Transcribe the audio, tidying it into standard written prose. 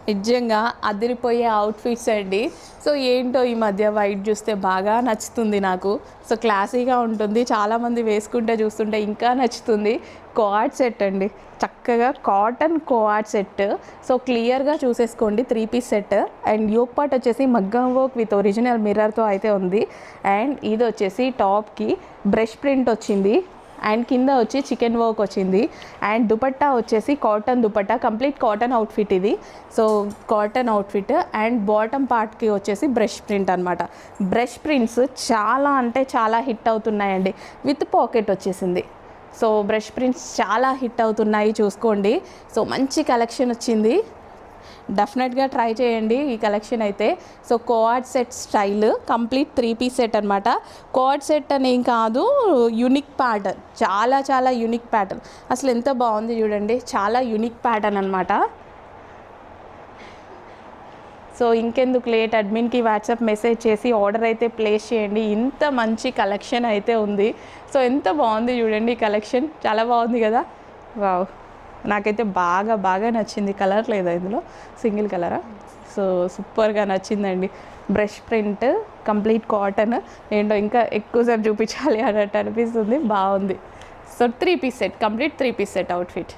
నిజంగా అదిరిపోయే అవుట్ఫిట్స్ అండి. సో ఏంటో ఈ మధ్య వైట్ చూస్తే బాగా నచ్చుతుంది నాకు. సో క్లాసీగా ఉంటుంది, చాలామంది వేసుకుంటే చూస్తుంటే ఇంకా నచ్చుతుంది. కోఆర్డ్ సెట్ అండి, చక్కగా కాటన్ కోఆర్డ్ సెట్. సో క్లియర్గా చూసేసుకోండి, 3 piece set. And yoke part వచ్చేసి మగ్గం వర్క్ విత్ ఒరిజినల్ మిర్రర్తో అయితే ఉంది. అండ్ ఇది వచ్చేసి టాప్కి బ్రష్ ప్రింట్ వచ్చింది, అండ్ కింద వచ్చి చికెన్ వర్క్ వచ్చింది. అండ్ దుపట్టా వచ్చేసి cotton dupatta, complete cotton outfit ఇది. So cotton outfit. And bottom పార్ట్కి వచ్చేసి బ్రష్ ప్రింట్ అనమాట. బ్రష్ ప్రింట్స్ చాలా అంటే చాలా హిట్ అవుతున్నాయండి. విత్ పాకెట్ వచ్చేసింది. సో బ్రష్ ప్రింట్స్ చాలా హిట్ అవుతున్నాయి, చూసుకోండి. సో మంచి కలెక్షన్ వచ్చింది, డెఫినెట్గా ట్రై చేయండి ఈ కలెక్షన్ అయితే. So coord set style, complete 3 piece set అనమాట. కోఆర్డ్ సెట్ అనేం కాదు, యూనిక్ ప్యాటర్న్, చాలా చాలా యూనిక్ ప్యాటర్న్. అసలు ఎంత బాగుంది చూడండి, చాలా యూనిక్ ప్యాటర్న్ అనమాట. సో ఇంకెందుకు లేట్, అడ్మిన్కి వాట్సాప్ మెసేజ్ చేసి ఆర్డర్ అయితే ప్లేస్ చేయండి. ఇంత మంచి కలెక్షన్ అయితే ఉంది. సో ఎంత బాగుంది చూడండి ఈ కలెక్షన్, చాలా బాగుంది కదా. వావ్, నాకైతే బాగా బాగా నచ్చింది. కలర్ లేదా ఇందులో, సింగిల్ కలరా. సో సూపర్గా నచ్చిందండి. Brush print, complete cotton. ఏంటో ఇంకా ఎక్కువసేపు చూపించాలి అన్నట్టు అనిపిస్తుంది, బాగుంది. So 3 piece set, complete 3 piece set outfit.